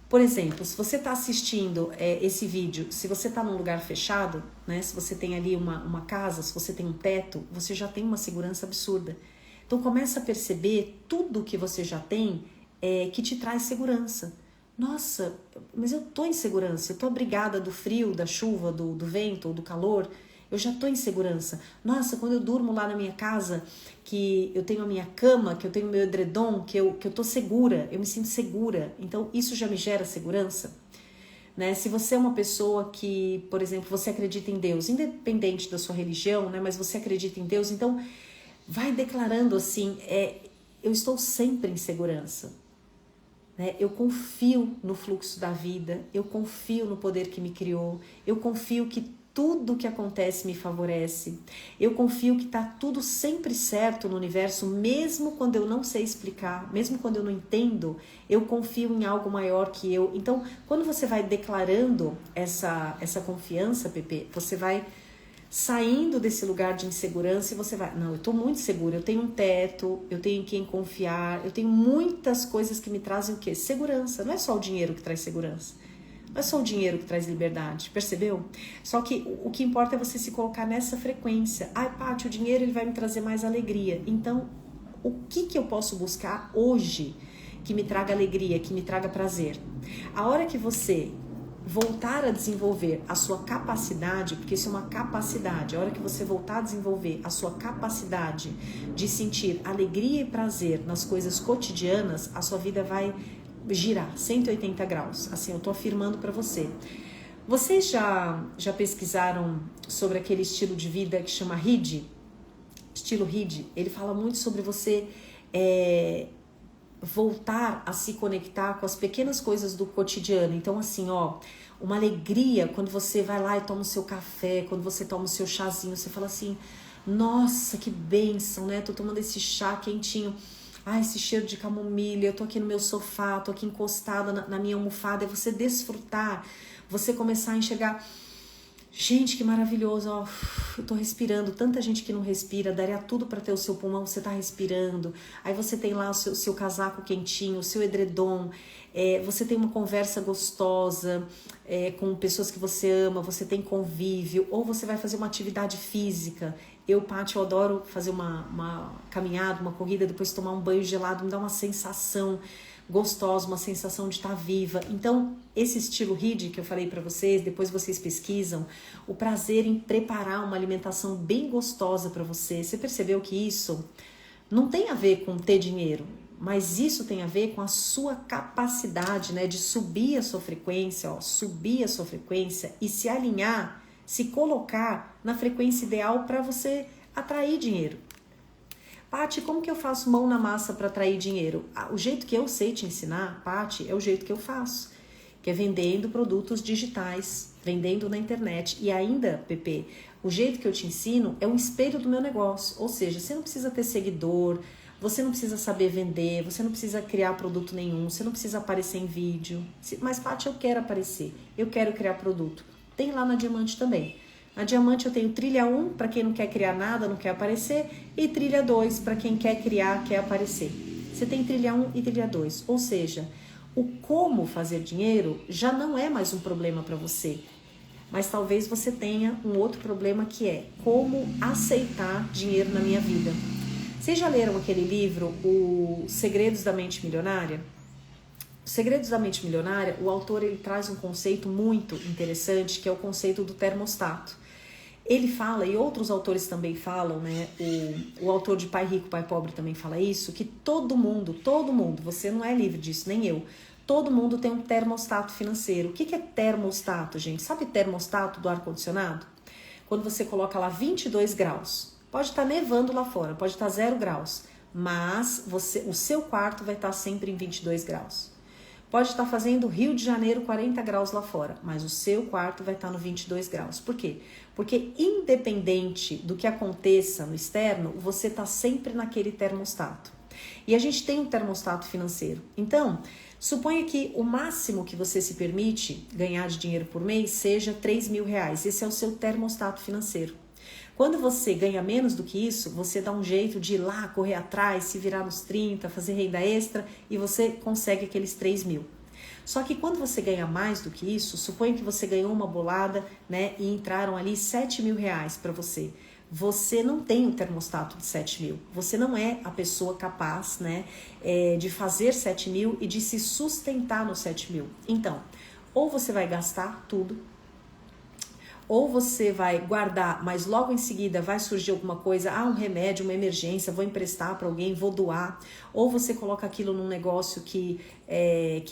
Por exemplo, se você está assistindo esse vídeo, se você está num lugar fechado, né, se você tem ali uma casa, se você tem um teto, você já tem uma segurança absurda. Então começa a perceber tudo que você já tem que te traz segurança. Nossa, mas eu tô em segurança, eu tô abrigada do frio, da chuva, do vento ou do calor, eu já tô em segurança. Nossa, quando eu durmo lá na minha casa, que eu tenho a minha cama, que eu tenho o meu edredom, que eu tô segura, eu me sinto segura. Então isso já me gera segurança. Né? Se você é uma pessoa que, por exemplo, você acredita em Deus, independente da sua religião, né? Mas você acredita em Deus, então vai declarando assim, eu estou sempre em segurança. Né? Eu confio no fluxo da vida, eu confio no poder que me criou, eu confio que tudo que acontece me favorece, eu confio que está tudo sempre certo no universo, mesmo quando eu não sei explicar, mesmo quando eu não entendo, eu confio em algo maior que eu. Então, quando você vai declarando essa confiança, Pepe, você vai saindo desse lugar de insegurança e você vai, não, eu estou muito segura, eu tenho um teto, eu tenho em quem confiar, eu tenho muitas coisas que me trazem o quê? Segurança. Não é só o dinheiro que traz segurança, não é só o dinheiro que traz liberdade, percebeu? Só que o que importa é você se colocar nessa frequência. Ai, Paty, o dinheiro ele vai me trazer mais alegria. Então, o que eu posso buscar hoje que me traga alegria, que me traga prazer? A hora que você voltar a desenvolver a sua capacidade, porque isso é uma capacidade, a hora que você voltar a desenvolver a sua capacidade de sentir alegria e prazer nas coisas cotidianas, a sua vida vai girar 180 graus, assim eu tô afirmando para você. Vocês já pesquisaram sobre aquele estilo de vida que chama HIID? Estilo HIID, ele fala muito sobre você voltar a se conectar com as pequenas coisas do cotidiano. Então assim, uma alegria quando você vai lá e toma o seu café, quando você toma o seu chazinho, você fala assim, nossa, que bênção, né? Tô tomando esse chá quentinho, esse cheiro de camomilha, eu tô aqui no meu sofá, tô aqui encostada na minha almofada, é você desfrutar, você começar a enxergar, gente, que maravilhoso, eu tô respirando, tanta gente que não respira, daria tudo para ter o seu pulmão, você tá respirando, aí você tem lá o seu casaco quentinho, o seu edredom, você tem uma conversa gostosa com pessoas que você ama, você tem convívio, ou você vai fazer uma atividade física. Eu, Paty, eu adoro fazer uma caminhada, uma corrida, depois tomar um banho gelado, me dá uma sensação gostosa, uma sensação de estar viva. Então, esse estilo HIID que eu falei para vocês, depois vocês pesquisam, o prazer em preparar uma alimentação bem gostosa para você. Você percebeu que isso não tem a ver com ter dinheiro, mas isso tem a ver com a sua capacidade, né, de subir a sua frequência, subir a sua frequência e se alinhar, se colocar na frequência ideal para você atrair dinheiro. Paty, como que eu faço mão na massa para atrair dinheiro? O jeito que eu sei te ensinar, Paty, é o jeito que eu faço, que é vendendo produtos digitais, vendendo na internet. E ainda, Pepe, o jeito que eu te ensino é um espelho do meu negócio. Ou seja, você não precisa ter seguidor, você não precisa saber vender, você não precisa criar produto nenhum, você não precisa aparecer em vídeo. Mas, Paty, eu quero aparecer, eu quero criar produto. Tem lá na Diamante também. Na Diamante eu tenho trilha 1 para quem não quer criar nada, não quer aparecer, e trilha 2 para quem quer criar, quer aparecer. Você tem trilha 1 e trilha 2, ou seja, o como fazer dinheiro já não é mais um problema para você, mas talvez você tenha um outro problema que é como aceitar dinheiro na minha vida. Vocês já leram aquele livro, O Segredos da Mente Milionária? Os Segredos da Mente Milionária, o autor ele traz um conceito muito interessante, que é o conceito do termostato. Ele fala, e outros autores também falam, né? O autor de Pai Rico, Pai Pobre também fala isso, que todo mundo, você não é livre disso, nem eu, todo mundo tem um termostato financeiro. O que é termostato, gente? Sabe termostato do ar-condicionado? Quando você coloca lá 22 graus, pode estar nevando lá fora, pode estar 0 graus, mas o seu quarto vai estar sempre em 22 graus. Pode estar fazendo Rio de Janeiro 40 graus lá fora, mas o seu quarto vai estar no 22 graus. Por quê? Porque independente do que aconteça no externo, você está sempre naquele termostato. E a gente tem um termostato financeiro. Então, suponha que o máximo que você se permite ganhar de dinheiro por mês seja R$3.000. Esse é o seu termostato financeiro. Quando você ganha menos do que isso, você dá um jeito de ir lá, correr atrás, se virar nos 30, fazer renda extra e você consegue aqueles 3.000. Só que quando você ganha mais do que isso, suponha que você ganhou uma bolada, né, e entraram ali R$7.000 para você. Você não tem um termostato de 7.000. Você não é a pessoa capaz, né, de fazer 7.000 e de se sustentar nos 7.000. Então, ou você vai gastar tudo, ou você vai guardar, mas logo em seguida vai surgir alguma coisa, um remédio, uma emergência, vou emprestar para alguém, vou doar, ou você coloca aquilo num negócio que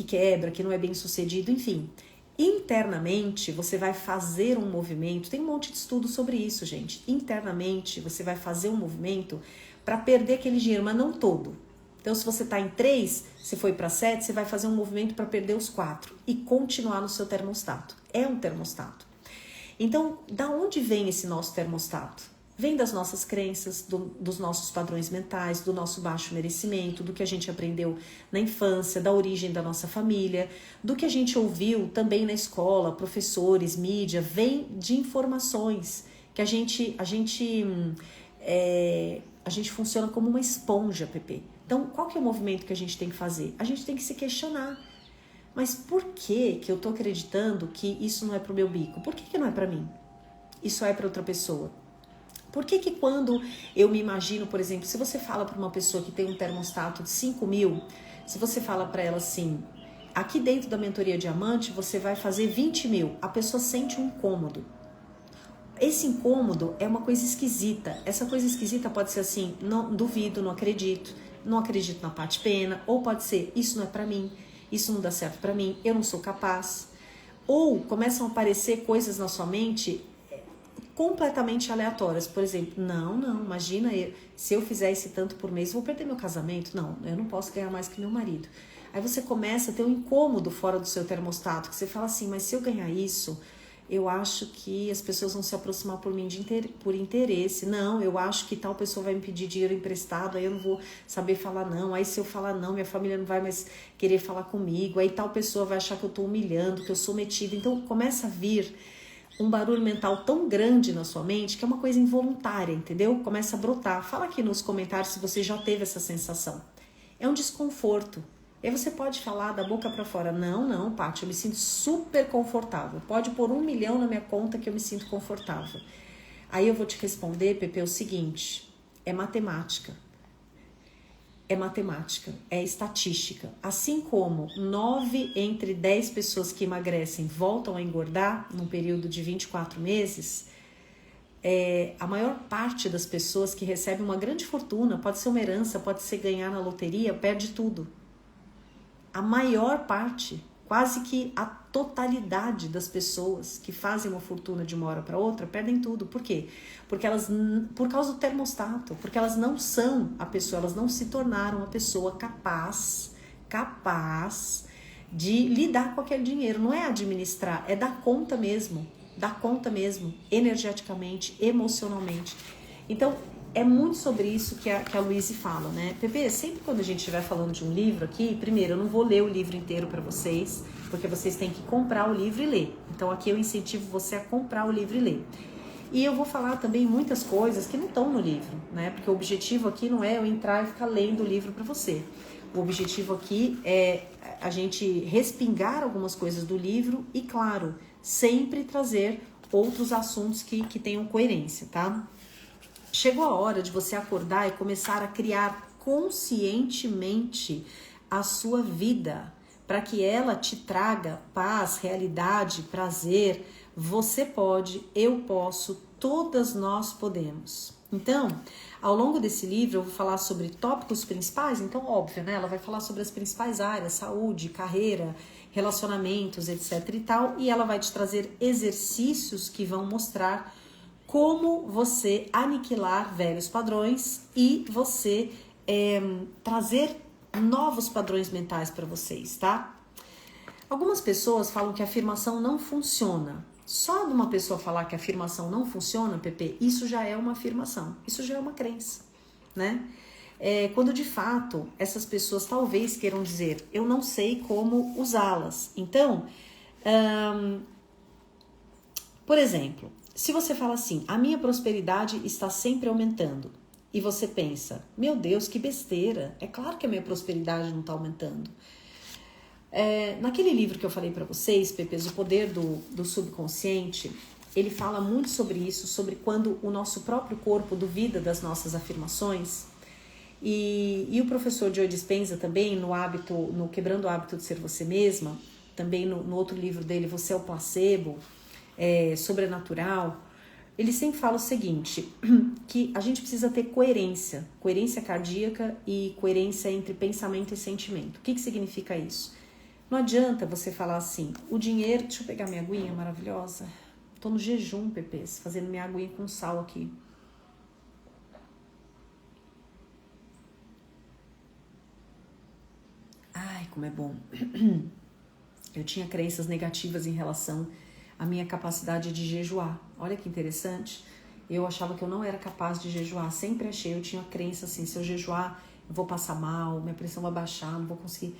quebra, que não é bem sucedido, enfim. Internamente, você vai fazer um movimento, tem um monte de estudo sobre isso, gente. Internamente, você vai fazer um movimento para perder aquele dinheiro, mas não todo. Então, se você está em 3, você foi para 7, você vai fazer um movimento para perder os 4 e continuar no seu termostato. É um termostato. Então, da onde vem esse nosso termostato? Vem das nossas crenças, dos nossos padrões mentais, do nosso baixo merecimento, do que a gente aprendeu na infância, da origem da nossa família, do que a gente ouviu também na escola, professores, mídia, vem de informações que a gente funciona como uma esponja, Pepe. Então, qual que é o movimento que a gente tem que fazer? A gente tem que se questionar. Mas por que eu tô acreditando que isso não é pro meu bico? Por que não é para mim? Isso é para outra pessoa? Por que quando eu me imagino, por exemplo, se você fala para uma pessoa que tem um termostato de 5.000, se você fala para ela assim, aqui dentro da mentoria diamante você vai fazer 20.000, a pessoa sente um incômodo. Esse incômodo é uma coisa esquisita. Essa coisa esquisita pode ser assim, não duvido, não acredito na Paty Pena, ou pode ser, isso não é pra mim, isso não dá certo pra mim, eu não sou capaz. Ou começam a aparecer coisas na sua mente completamente aleatórias. Por exemplo, não, imagina, se eu fizer esse tanto por mês, eu vou perder meu casamento. Não, eu não posso ganhar mais que meu marido. Aí você começa a ter um incômodo fora do seu termostato, que você fala assim, mas se eu ganhar isso, eu acho que as pessoas vão se aproximar por mim por interesse. Não, eu acho que tal pessoa vai me pedir dinheiro emprestado, aí eu não vou saber falar não. Aí se eu falar não, minha família não vai mais querer falar comigo. Aí tal pessoa vai achar que eu tô humilhando, que eu sou metida. Então começa a vir um barulho mental tão grande na sua mente que é uma coisa involuntária, entendeu? Começa a brotar. Fala aqui nos comentários se você já teve essa sensação. É um desconforto. E aí você pode falar da boca para fora, não, Paty, eu me sinto super confortável. Pode pôr 1 milhão na minha conta que eu me sinto confortável. Aí eu vou te responder, Pepe, o seguinte, é matemática. É estatística. Assim como 9 entre 10 pessoas que emagrecem voltam a engordar num período de 24 meses, a maior parte das pessoas que recebem uma grande fortuna, pode ser uma herança, pode ser ganhar na loteria, perde tudo. A maior parte, quase que a totalidade das pessoas que fazem uma fortuna de uma hora para outra, perdem tudo. Por quê? Porque por causa do termostato, porque elas não são a pessoa, elas não se tornaram a pessoa capaz de lidar com aquele dinheiro. Não é administrar, é dar conta mesmo, energeticamente, emocionalmente. Então, é muito sobre isso que a Luíse fala, né? Pepe, sempre quando a gente estiver falando de um livro aqui, primeiro, eu não vou ler o livro inteiro para vocês, porque vocês têm que comprar o livro e ler. Então, aqui eu incentivo você a comprar o livro e ler. E eu vou falar também muitas coisas que não estão no livro, né? Porque o objetivo aqui não é eu entrar e ficar lendo o livro para você. O objetivo aqui é a gente respingar algumas coisas do livro e, claro, sempre trazer outros assuntos que tenham coerência, tá? Chegou a hora de você acordar e começar a criar conscientemente a sua vida, para que ela te traga paz, realidade, prazer. Você pode, eu posso, todas nós podemos. Então, ao longo desse livro eu vou falar sobre tópicos principais, então óbvio, né? Ela vai falar sobre as principais áreas, saúde, carreira, relacionamentos, etc e tal, e ela vai te trazer exercícios que vão mostrar como você aniquilar velhos padrões e você trazer novos padrões mentais para vocês, tá? Algumas pessoas falam que a afirmação não funciona. Só de uma pessoa falar que a afirmação não funciona, Pepe, isso já é uma afirmação, isso já é uma crença, né? Quando de fato essas pessoas talvez queiram dizer, eu não sei como usá-las. Então, por exemplo, se você fala assim, a minha prosperidade está sempre aumentando, e você pensa, meu Deus, que besteira, é claro que a minha prosperidade não está aumentando. Naquele livro que eu falei para vocês, Pepes, O Poder do Subconsciente, ele fala muito sobre isso, sobre quando o nosso próprio corpo duvida das nossas afirmações. E o professor Joe Dispenza também, no Quebrando o Hábito de Ser Você Mesma, também no outro livro dele, Você é o Placebo, Sobrenatural, ele sempre fala o seguinte, que a gente precisa ter coerência cardíaca e coerência entre pensamento e sentimento. O que significa isso? Não adianta você falar assim, o dinheiro... Deixa eu pegar minha aguinha maravilhosa. Tô no jejum, Pepês, fazendo minha aguinha com sal aqui. como é bom. Eu tinha crenças negativas em relação à minha capacidade de jejuar. Olha que interessante. Eu achava que eu não era capaz de jejuar. Sempre achei, eu tinha crença assim, se eu jejuar, eu vou passar mal, minha pressão vai baixar, não vou conseguir.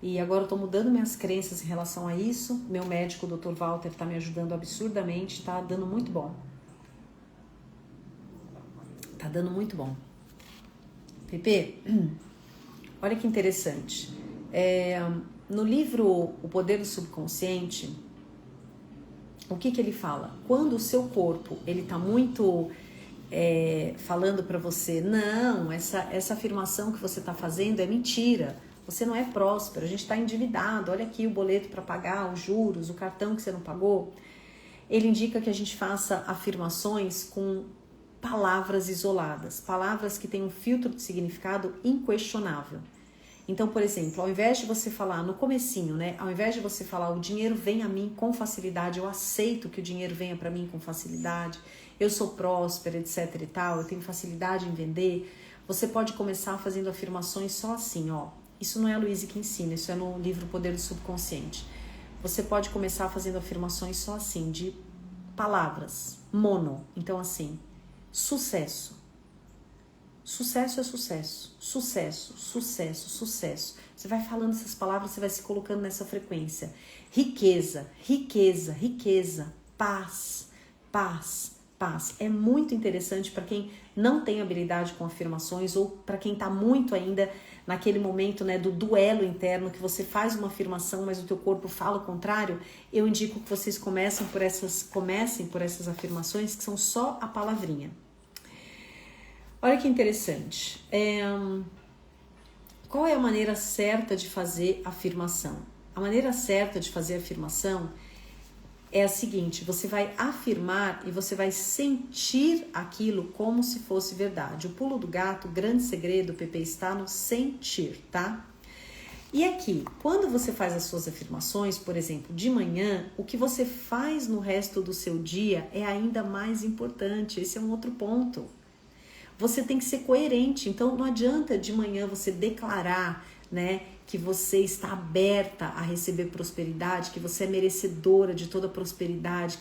E agora eu tô mudando minhas crenças em relação a isso. Meu médico, o Dr. Walter, tá me ajudando absurdamente, tá dando muito bom. Tá dando muito bom. Pepe, olha que interessante. No livro O Poder do Subconsciente, o que ele fala? Quando o seu corpo ele tá muito falando para você, não, essa afirmação que você tá fazendo é mentira, você não é próspero, a gente está endividado, olha aqui o boleto para pagar, os juros, o cartão que você não pagou. Ele indica que a gente faça afirmações com palavras isoladas, palavras que têm um filtro de significado inquestionável. Então, por exemplo, ao invés de você falar no comecinho, né? Ao invés de você falar o dinheiro vem a mim com facilidade, eu aceito que o dinheiro venha para mim com facilidade, eu sou próspera, etc e tal, eu tenho facilidade em vender, você pode começar fazendo afirmações só assim, ó. Isso não é a Louise que ensina, isso é no livro O Poder do Subconsciente. Você pode começar fazendo afirmações só assim, de palavras, mono. Então assim, sucesso. Sucesso é sucesso, sucesso, sucesso, sucesso. Você vai falando essas palavras, você vai se colocando nessa frequência. Riqueza, riqueza, riqueza, paz, paz, paz. É muito interessante para quem não tem habilidade com afirmações ou para quem está muito ainda naquele momento, né, do duelo interno, que você faz uma afirmação, mas o teu corpo fala o contrário. Eu indico que vocês comecem por essas afirmações que são só a palavrinha. Olha que interessante. Qual é a maneira certa de fazer afirmação? A maneira certa de fazer afirmação é a seguinte: você vai afirmar e você vai sentir aquilo como se fosse verdade. O pulo do gato, o grande segredo, Pepe, está no sentir, tá? E aqui, quando você faz as suas afirmações, por exemplo, de manhã, o que você faz no resto do seu dia é ainda mais importante. Esse é um outro ponto. Você tem que ser coerente, então não adianta de manhã você declarar, né, que você está aberta a receber prosperidade, que você é merecedora de toda prosperidade,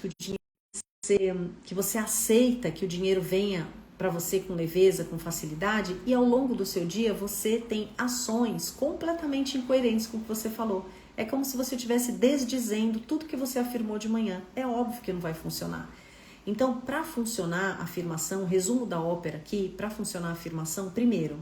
que você aceita que o dinheiro venha para você com leveza, com facilidade, e ao longo do seu dia você tem ações completamente incoerentes com o que você falou. É como se você estivesse desdizendo tudo que você afirmou de manhã. É óbvio que não vai funcionar. Então, para funcionar a afirmação, resumo da ópera aqui, para funcionar a afirmação, primeiro,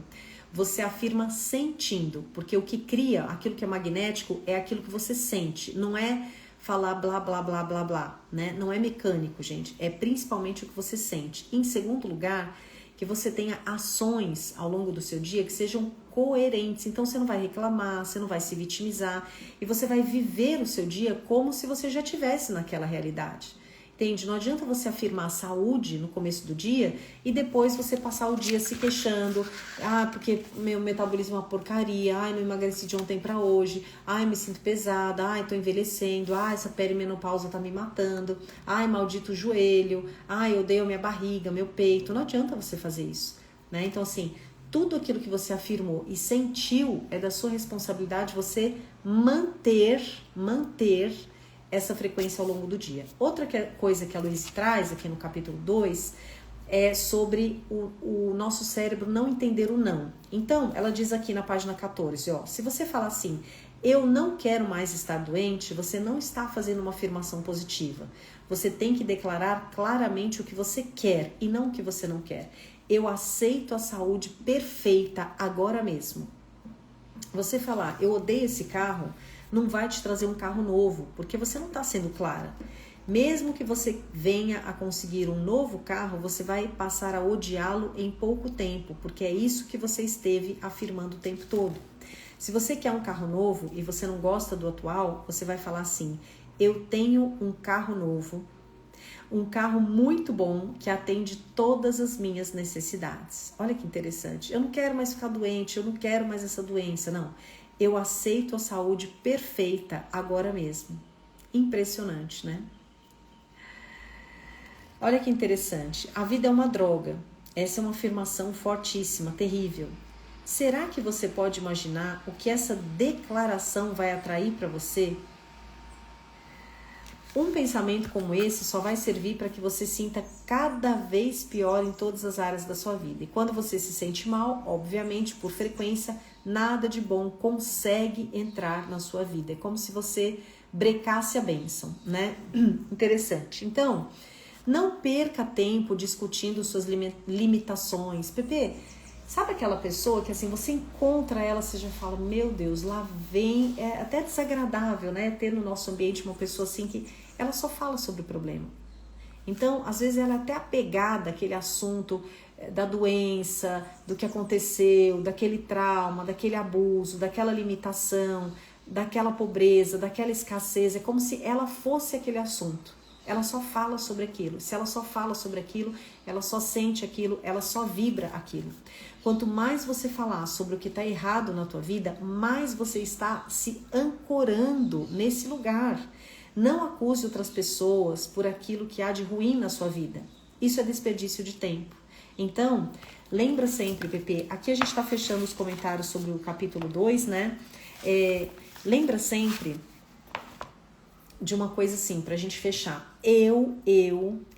você afirma sentindo, porque o que cria, aquilo que é magnético, é aquilo que você sente, não é falar blá, blá, blá, blá, blá, né? Não é mecânico, gente, é principalmente o que você sente. Em segundo lugar, que você tenha ações ao longo do seu dia que sejam coerentes, então você não vai reclamar, você não vai se vitimizar, e você vai viver o seu dia como se você já estivesse naquela realidade. Entende? Não adianta você afirmar saúde no começo do dia e depois você passar o dia se queixando. Ah, porque meu metabolismo é uma porcaria. Ai, não emagreci de ontem pra hoje. Ai, me sinto pesada. Ai, tô envelhecendo. Ai, essa perimenopausa tá me matando. Ai, maldito joelho. Ai, eu odeio minha barriga, meu peito. Não adianta você fazer isso, né? Então, assim, tudo aquilo que você afirmou e sentiu é da sua responsabilidade você manter essa frequência ao longo do dia. Outra coisa que a Louise traz aqui no capítulo 2 é sobre o nosso cérebro não entender o não. Então, ela diz aqui na página 14, ó, se você falar assim, eu não quero mais estar doente, você não está fazendo uma afirmação positiva. Você tem que declarar claramente o que você quer e não o que você não quer. Eu aceito a saúde perfeita agora mesmo. Você falar, eu odeio esse carro, não vai te trazer um carro novo, porque você não está sendo clara. Mesmo que você venha a conseguir um novo carro, você vai passar a odiá-lo em pouco tempo, porque é isso que você esteve afirmando o tempo todo. Se você quer um carro novo e você não gosta do atual, você vai falar assim, eu tenho um carro novo, um carro muito bom que atende todas as minhas necessidades. Olha que interessante. Eu não quero mais ficar doente, eu não quero mais essa doença, não. Eu aceito a saúde perfeita agora mesmo. Impressionante, né? Olha que interessante. A vida é uma droga. Essa é uma afirmação fortíssima, terrível. Será que você pode imaginar o que essa declaração vai atrair para você? Um pensamento como esse só vai servir para que você sinta cada vez pior em todas as áreas da sua vida. E quando você se sente mal, obviamente, por frequência, nada de bom consegue entrar na sua vida. É como se você brecasse a bênção, né? Interessante. Então, não perca tempo discutindo suas limitações. Pepe, sabe aquela pessoa que assim, você encontra ela, você já fala, meu Deus, lá vem, é até desagradável, né? Ter no nosso ambiente uma pessoa assim que ela só fala sobre o problema. Então, às vezes ela é até apegada àquele assunto da doença, do que aconteceu, daquele trauma, daquele abuso, daquela limitação, daquela pobreza, daquela escassez. É como se ela fosse aquele assunto. Ela só fala sobre aquilo. Se ela só fala sobre aquilo, ela só sente aquilo, ela só vibra aquilo. Quanto mais você falar sobre o que está errado na tua vida, mais você está se ancorando nesse lugar. Não acuse outras pessoas por aquilo que há de ruim na sua vida. Isso é desperdício de tempo. Então, lembra sempre, Pepe, aqui a gente está fechando os comentários sobre o capítulo 2, né? Lembra sempre de uma coisa assim, pra gente fechar. Eu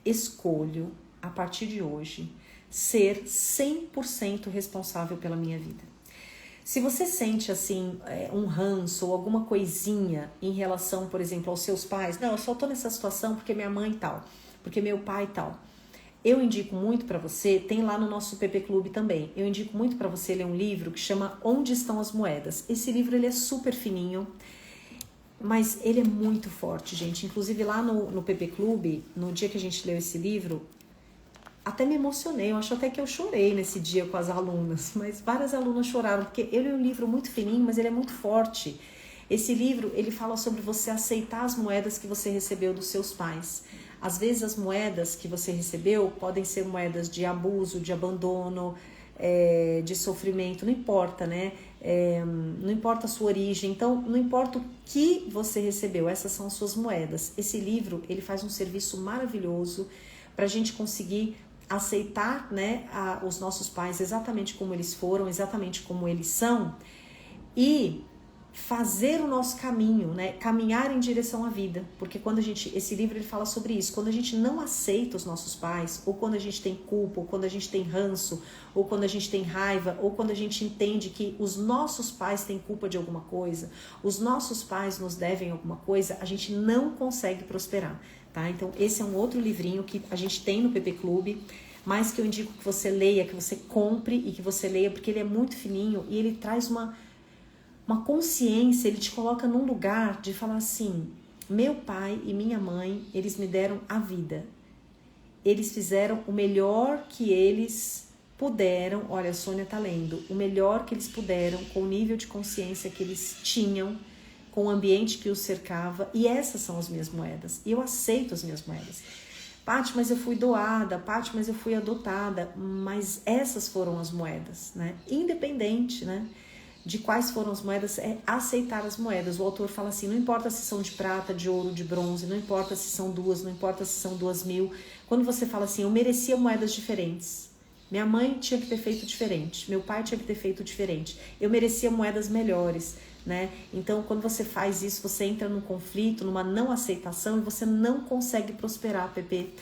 escolho, a partir de hoje, ser 100% responsável pela minha vida. Se você sente, assim, um ranço ou alguma coisinha em relação, por exemplo, aos seus pais, não, eu só tô nessa situação porque minha mãe tal, porque meu pai tal. Eu indico muito pra você, tem lá no nosso PP Clube também, eu indico muito pra você ler um livro que chama Onde Estão as Moedas. Esse livro, ele é super fininho, mas ele é muito forte, gente. Inclusive lá no PP Clube, no dia que a gente leu esse livro, até me emocionei, eu acho até que eu chorei nesse dia com as alunas, mas várias alunas choraram, porque ele é um livro muito fininho, mas ele é muito forte. Esse livro, ele fala sobre você aceitar as moedas que você recebeu dos seus pais. Às vezes as moedas que você recebeu podem ser moedas de abuso, de abandono, de sofrimento, não importa, né? Não importa a sua origem, então não importa o que você recebeu, essas são as suas moedas. Esse livro, ele faz um serviço maravilhoso para a gente conseguir aceitar, né, os nossos pais exatamente como eles foram, exatamente como eles são, e fazer o nosso caminho, né, caminhar em direção à vida, porque quando esse livro ele fala sobre isso, quando a gente não aceita os nossos pais, ou quando a gente tem culpa, ou quando a gente tem ranço, ou quando a gente tem raiva, ou quando a gente entende que os nossos pais têm culpa de alguma coisa, os nossos pais nos devem alguma coisa, a gente não consegue prosperar. Tá? Então esse é um outro livrinho que a gente tem no PP Clube, mas que eu indico que você leia, que você compre e que você leia, porque ele é muito fininho e ele traz uma consciência, ele te coloca num lugar de falar assim, meu pai e minha mãe, eles me deram a vida, eles fizeram o melhor que eles puderam, olha, a Sônia tá lendo, o melhor que eles puderam com o nível de consciência que eles tinham, com o ambiente que os cercava, e essas são as minhas moedas, e eu aceito as minhas moedas. Paty, mas eu fui doada, Paty, mas eu fui adotada, mas essas foram as moedas, né? Independente, né, de quais foram as moedas, é aceitar as moedas. O autor fala assim, não importa se são de prata, de ouro, de bronze, não importa se são duas, não importa se são 2.000. Quando você fala assim, eu merecia moedas diferentes, minha mãe tinha que ter feito diferente, meu pai tinha que ter feito diferente, eu merecia moedas melhores, né? Então, quando você faz isso, você entra num conflito, numa não aceitação, e você não consegue prosperar, Pepe.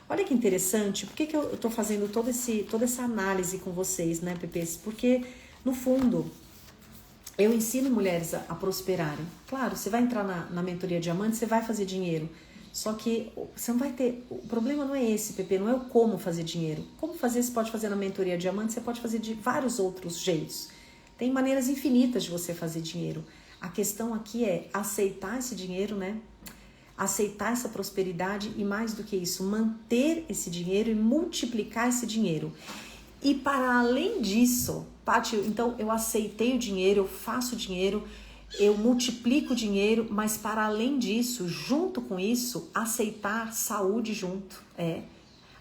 Olha que interessante, por que eu tô fazendo toda essa análise com vocês, né, Pepe? Porque, no fundo, eu ensino mulheres a prosperarem. Claro, você vai entrar na mentoria Diamante, você vai fazer dinheiro. Só que você não vai ter... O problema não é esse, Pepe, não é o como fazer dinheiro. Como fazer, você pode fazer na mentoria Diamante, você pode fazer de vários outros jeitos. Tem maneiras infinitas de você fazer dinheiro. A questão aqui é aceitar esse dinheiro, né? Aceitar essa prosperidade e, mais do que isso, manter esse dinheiro e multiplicar esse dinheiro. E para além disso, Paty, então eu aceitei o dinheiro, eu faço dinheiro, eu multiplico o dinheiro, mas para além disso, junto com isso, aceitar saúde junto,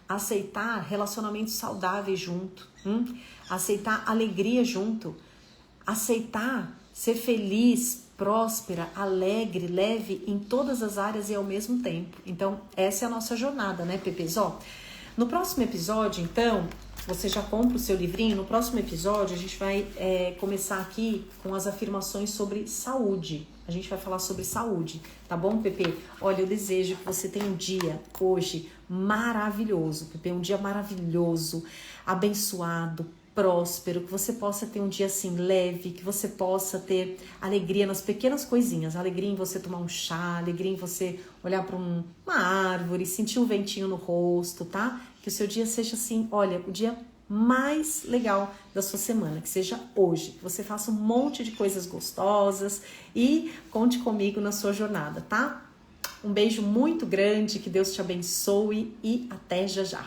aceitar relacionamentos saudáveis junto, aceitar alegria junto, aceitar ser feliz, próspera, alegre, leve em todas as áreas e ao mesmo tempo. Então, essa é a nossa jornada, né, Pepes? No próximo episódio, então, você já compra o seu livrinho. No próximo episódio, a gente vai começar aqui com as afirmações sobre saúde. A gente vai falar sobre saúde, tá bom, Pepe? Olha, eu desejo que você tenha um dia hoje maravilhoso, Pepe, um dia maravilhoso, abençoado, próspero, que você possa ter um dia assim leve, que você possa ter alegria nas pequenas coisinhas, alegria em você tomar um chá, alegria em você olhar para uma árvore, sentir um ventinho no rosto, tá? Que o seu dia seja assim, olha, o dia mais legal da sua semana, que seja hoje, que você faça um monte de coisas gostosas e conte comigo na sua jornada, tá? Um beijo muito grande, que Deus te abençoe e até já já.